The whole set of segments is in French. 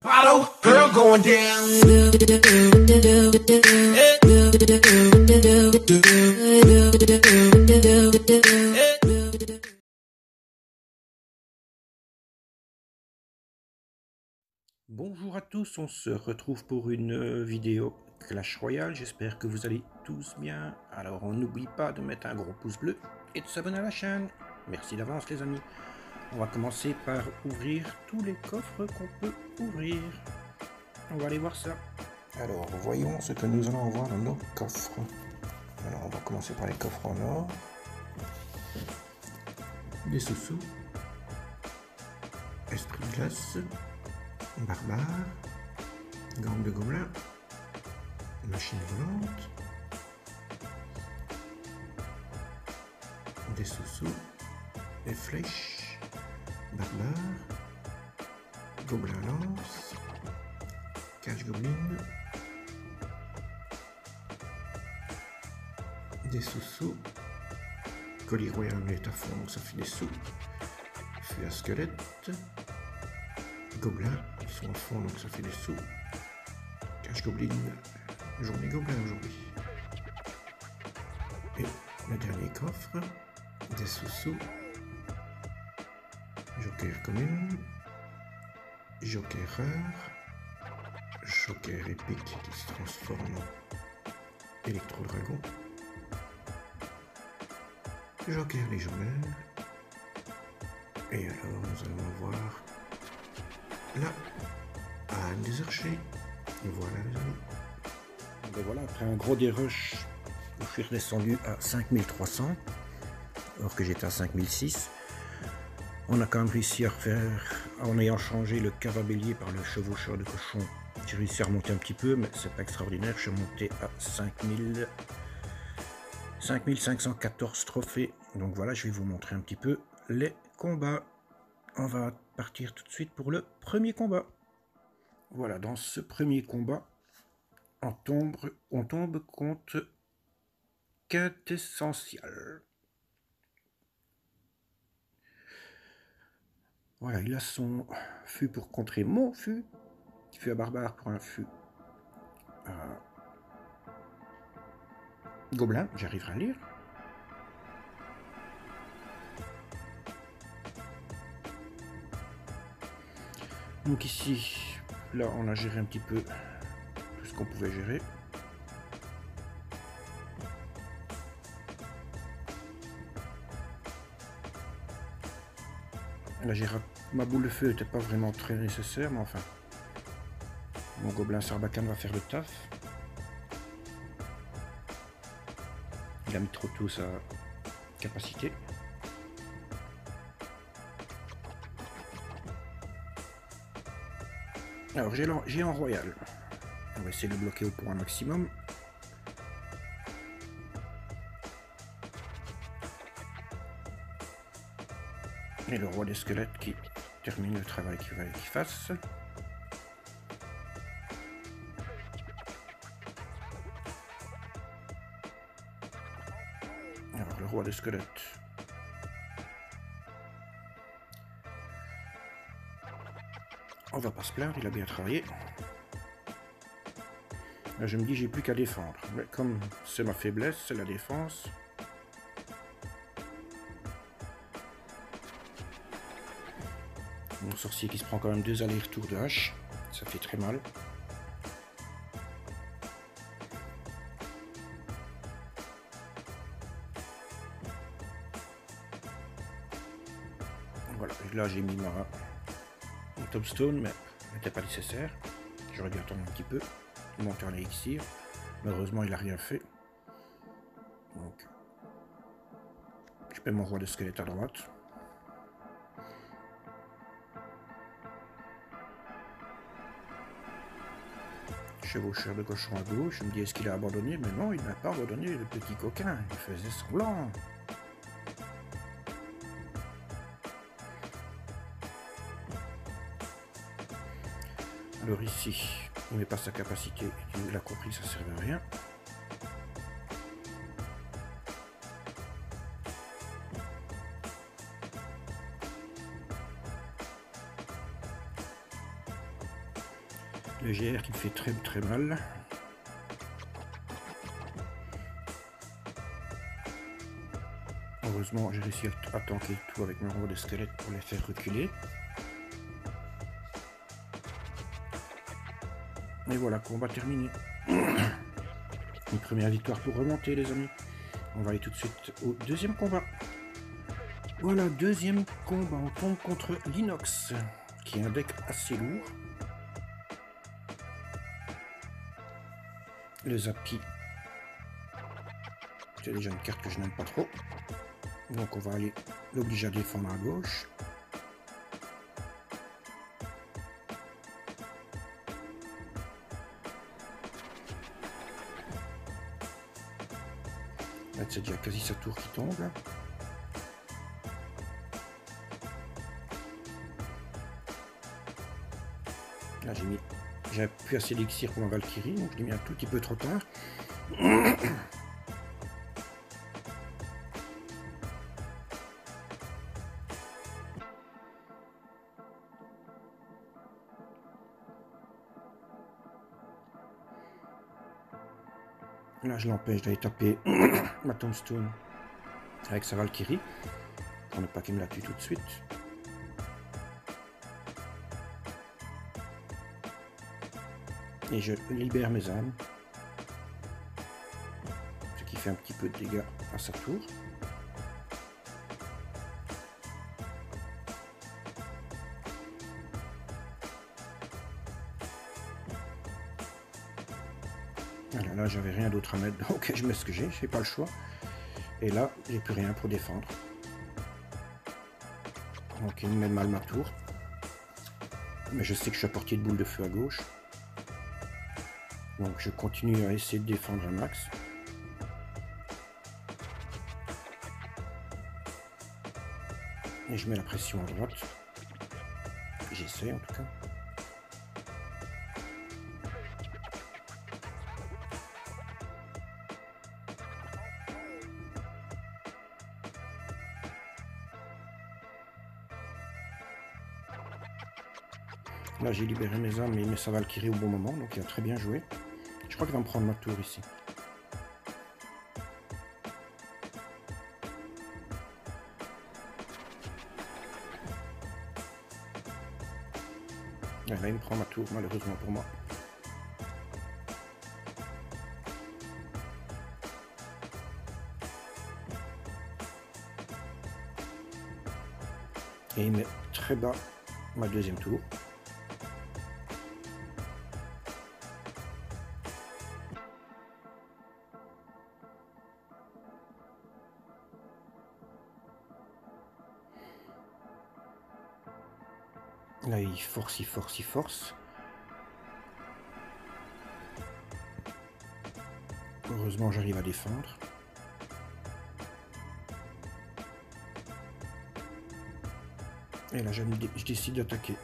Bottle girl going down. Bonjour à tous, on se retrouve pour une vidéo Clash Royale. J'espère que vous allez tous bien. Alors on n'oublie pas de mettre un gros pouce bleu et de s'abonner à la chaîne. Merci d'avance les amis. On va commencer par ouvrir tous les coffres qu'on peut ouvrir. On va aller voir ça. Alors voyons ce que nous allons avoir dans nos coffres. Alors on va commencer par les coffres en or. Des sous-sous. Esprit de glace. Barbare. Gang de gobelins. Machine volante. Des sous-sous. Des flèches. Barbare. Gobelin lance. Cage goblin. Des sous-sous. Collier royal est à fond, donc ça fait des sous. Fût à squelette. Gobelins, ils sont à fond, donc ça fait des sous. Cage goblin. Journée gobelin aujourd'hui. Et le dernier coffre. Des sous-sous. Joker commune. Joker rare. Joker épique qui se transforme en électro-dragon. Joker légendaire. Et alors nous allons avoir la Anne des Archers. Voilà les amis. Ben voilà, après un gros dérush, je suis redescendu à 5300, alors que j'étais à 5006. On a quand même réussi à refaire, en ayant changé le carabellier par le chevaucheur de cochon, j'ai réussi à remonter un petit peu, mais c'est pas extraordinaire. Je suis remonté à 5514 trophées. Donc voilà, je vais vous montrer un petit peu les combats. On va partir tout de suite pour le premier combat. Voilà, dans ce premier combat, on tombe contre Quintessential. Voilà, il a son fût pour contrer mon fût. Fût à barbare pour un fût à gobelin, j'arriverai à lire. Donc ici, là on a géré un petit peu tout ce qu'on pouvait gérer. Là, ma boule de feu n'était pas vraiment très nécessaire, mais enfin, mon gobelin sarbacane va faire le taf. Il a mis trop tôt sa capacité. Alors j'ai en royal. On va essayer de le bloquer au point maximum. Et le roi des squelettes qui termine le travail qu'il fallait qu'il fasse. Alors le roi des squelettes. On va pas se plaindre, il a bien travaillé. Là, je me dis j'ai plus qu'à défendre. Mais comme c'est ma faiblesse, c'est la défense. Mon sorcier qui se prend quand même 2 allers-retours de hache, ça fait très mal. Voilà, là j'ai mis mon topstone, mais ce n'était pas nécessaire. J'aurais dû attendre un petit peu, monter en élixir. Malheureusement il n'a rien fait. Donc je mets mon roi de squelette à droite. Chevaucheur de cochon à gauche, je me dis est-ce qu'il a abandonné, mais non, il n'a pas abandonné, le petit coquin, il faisait semblant. Alors ici, il met pas sa capacité, il a compris, ça ne servait à rien. Le GR qui me fait très très mal. Heureusement, j'ai réussi à tanker le tout avec mon robot de squelette pour les faire reculer. Et voilà, combat terminé. Une première victoire pour remonter, les amis. On va aller tout de suite au deuxième combat. Voilà, deuxième combat. On tombe contre l'Inox, qui est un deck assez lourd. Le Zappy, c'est déjà une carte que je n'aime pas trop. Donc on va aller l'obliger à défendre à gauche. Là, c'est déjà quasi sa tour qui tombe. Là. Là j'ai plus assez d'élixir pour ma Valkyrie, donc je l'ai mis un tout petit peu trop tard. Là je l'empêche d'aller taper ma Tombstone avec sa Valkyrie, pour ne pas qu'il me la tue tout de suite. Et je libère mes âmes, ce qui fait un petit peu de dégâts à sa tour. Voilà, là j'avais rien d'autre à mettre, donc je mets ce que j'ai pas le choix. Et là j'ai plus rien pour défendre. Donc il me met mal ma tour. Mais je sais que je suis à portée de boule de feu à gauche. Donc je continue à essayer de défendre un max. Et je mets la pression à droite. J'essaie en tout cas. Là j'ai libéré mes âmes et il met sa Valkyrie au bon moment, donc il a très bien joué. Je crois qu'il va me prendre ma tour ici. Là il me prend ma tour malheureusement pour moi. Et il met très bas ma deuxième tour. Là il force, il force, il force. Heureusement j'arrive à défendre. Et là je décide d'attaquer.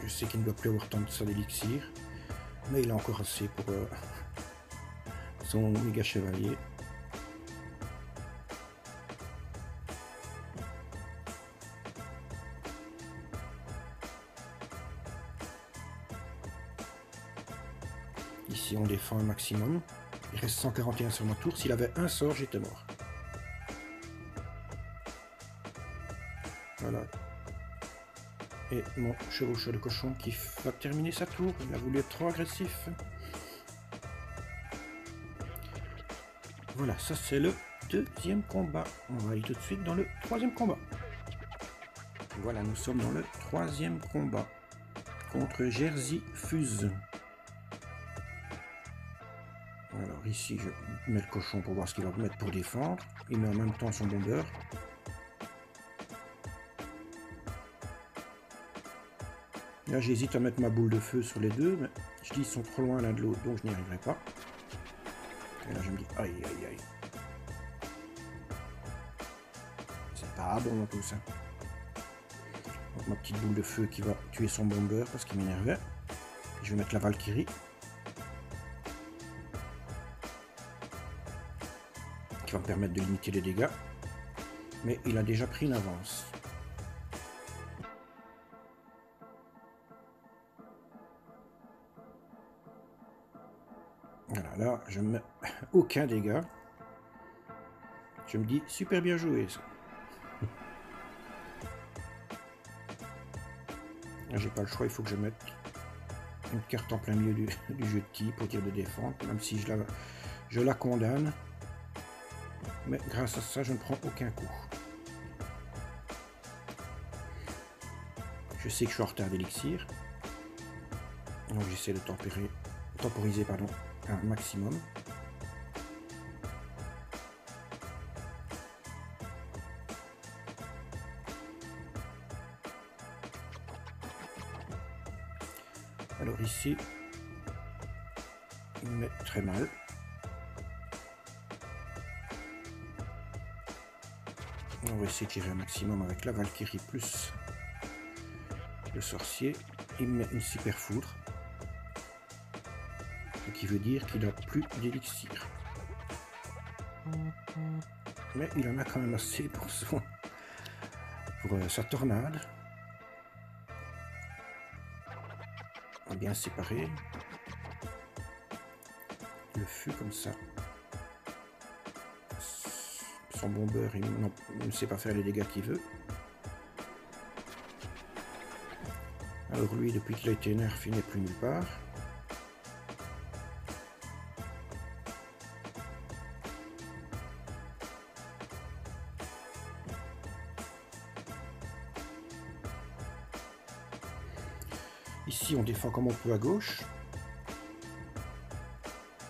Je sais qu'il ne doit plus avoir tant de ça d'élixir, mais il a encore assez pour son méga chevalier. Ici on défend un maximum. Il reste 141 sur ma tour. S'il avait un sort, j'étais mort. Voilà. Et mon chevaucheur de cochon qui va terminer sa tour. Il a voulu être trop agressif. Voilà, ça c'est le deuxième combat. On va aller tout de suite dans le troisième combat. Voilà, nous sommes dans le troisième combat contre Jersey Fuse. Alors ici, je mets le cochon pour voir ce qu'il va mettre pour défendre. Il met en même temps son bombeur. Là, j'hésite à mettre ma boule de feu sur les deux, mais je dis qu'ils sont trop loin l'un de l'autre, donc je n'y arriverai pas. Et là, je me dis, aïe, aïe, aïe. C'est pas bon tout ça. Donc, ma petite boule de feu qui va tuer son bombeur parce qu'il m'énervait. Je vais mettre la Valkyrie. Qui va me permettre de limiter les dégâts. Mais il a déjà pris une avance. Voilà, là, je ne mets aucun dégât. Je me dis, super bien joué, ça. J'ai pas le choix, il faut que je mette une carte en plein milieu du jeu de qui pour dire de défendre, même si je la condamne. Mais grâce à ça, je ne prends aucun coup. Je sais que je suis en retard d'élixir. Donc j'essaie de temporiser un maximum. Alors ici, il me met très mal. On va essayer de tirer un maximum avec la Valkyrie plus le sorcier. Il me met une super foudre. Ce qui veut dire qu'il n'a plus d'élixir. Mais il en a quand même assez pour sa tornade. Bien séparé. Le fût comme ça. Son bombeur, il ne sait pas faire les dégâts qu'il veut. Alors lui, depuis qu'il a été nerf, il n'est plus nulle part. Ici, on défend comme on peut à gauche.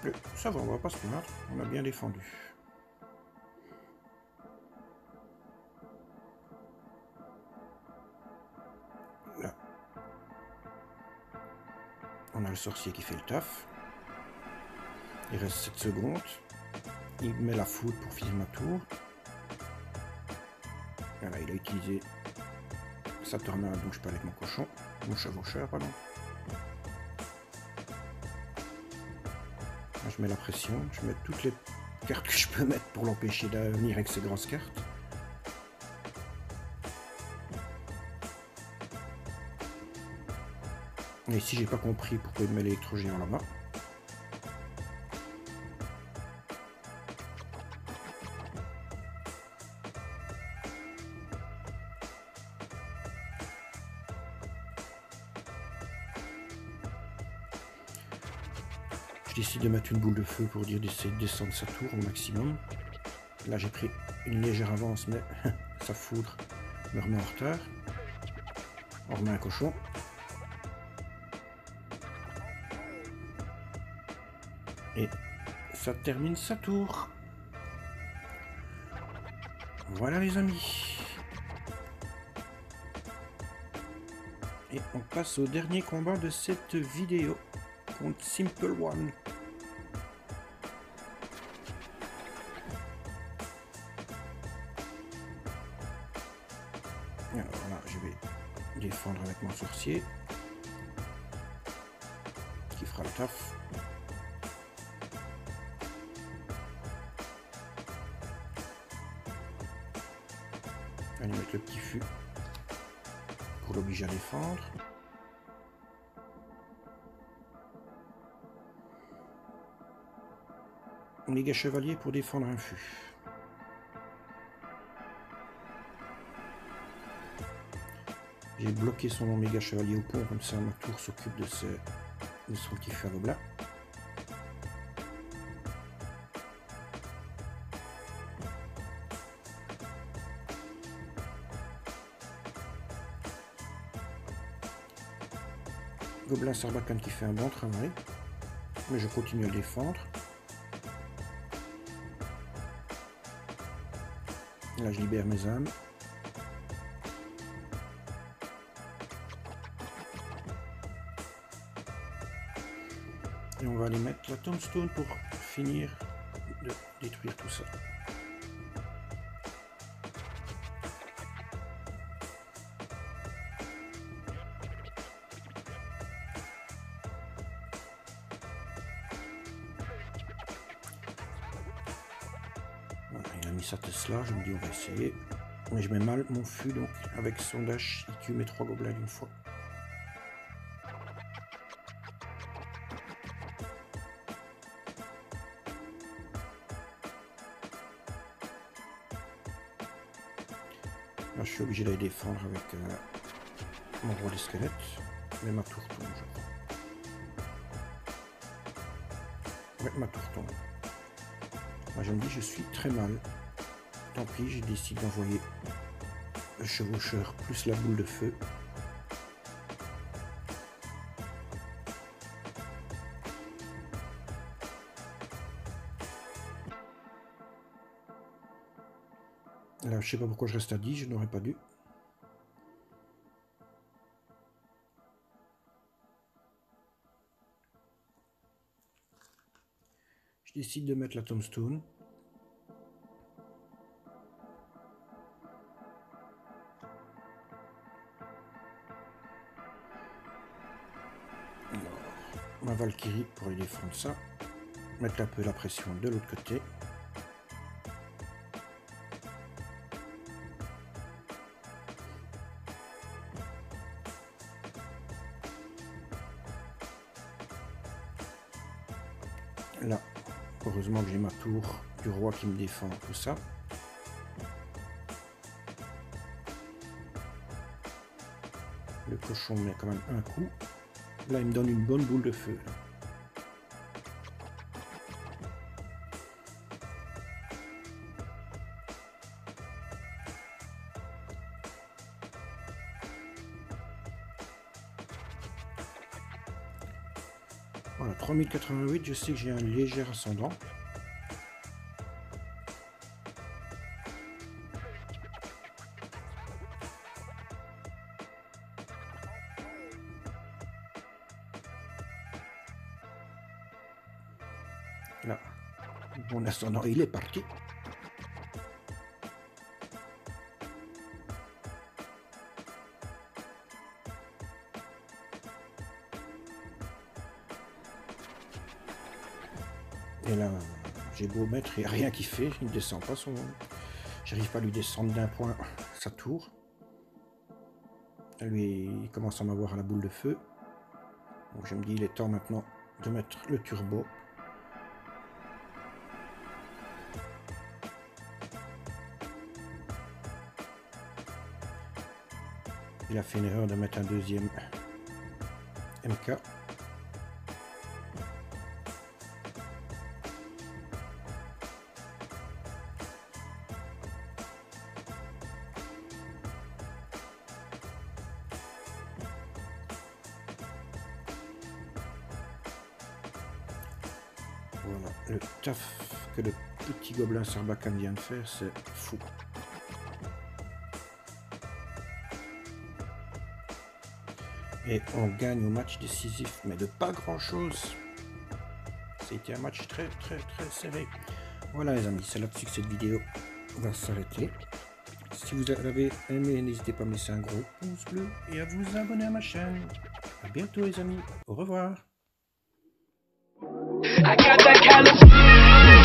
Mais ça va, on va pas se plaindre. On a bien défendu. Là. On a le sorcier qui fait le taf. Il reste 7 secondes. Il met la foudre pour finir ma tour. Voilà, il a utilisé sa tornade, donc je peux avec mon cochon. Mon chevaucheur, pardon. Là, je mets la pression. Je mets toutes les cartes que je peux mettre pour l'empêcher de venir avec ses grosses cartes. Et ici, j'ai pas compris pourquoi il met l'électro-géant là-bas. Je décide de mettre une boule de feu pour dire d'essayer de descendre sa tour au maximum. Là, j'ai pris une légère avance, mais sa foudre me remet en retard. On remet un cochon. Et ça termine sa tour. Voilà les amis. Et on passe au dernier combat de cette vidéo contre Simple One. Alors là, je vais défendre avec mon sorcier qui fera le taf. Allez mettre le petit fût pour l'obliger à défendre. Méga chevalier pour défendre un fût. J'ai bloqué son méga chevalier au pont, comme ça ma tour s'occupe de son petit fût à gobelin. Gobelin Sarbacane qui fait un bon travail, mais je continue à le défendre. Là je libère mes âmes. Et on va aller mettre la tombstone pour finir de détruire tout ça. Voilà, il a mis sa Tesla, je me dis on va essayer. Mais je mets mal mon fût, donc avec son dash, il tue mes 3 gobelins d'une fois. Là, je suis obligé d'aller défendre avec mon roi des squelettes. Mais ma tour tombe, je crois. Ouais, ma tour tombe. Moi, je me dis, je suis très mal. Tant pis, je décide d'envoyer le chevaucheur plus la boule de feu. Là, je sais pas pourquoi je reste à 10, je n'aurais pas dû. Je décide de mettre la tombstone. Alors, ma Valkyrie pour lui défendre ça. Mettre un peu la pression de l'autre côté. Là, heureusement que j'ai ma tour du roi qui me défend tout ça. Le cochon met quand même un coup. Là, il me donne une bonne boule de feu. Voilà, 3088, je sais que j'ai un léger ascendant. Là, mon ascendant, il est parti. Et là, j'ai beau mettre, il n'y a rien qui fait, il ne descend pas son... J'arrive pas à lui descendre d'un point sa tour. Lui, il commence à m'avoir à la boule de feu. Donc je me dis, il est temps maintenant de mettre le turbo. Il a fait une erreur de mettre un deuxième MK. Voilà, le taf que le petit gobelin Sarbacane vient de faire, c'est fou. Et on gagne au match décisif, mais de pas grand chose. C'était un match très serré. Voilà les amis, c'est là-dessus que cette vidéo va s'arrêter. Si vous avez aimé, n'hésitez pas à me laisser un gros pouce bleu et à vous abonner à ma chaîne. A bientôt les amis, au revoir. I got that kind of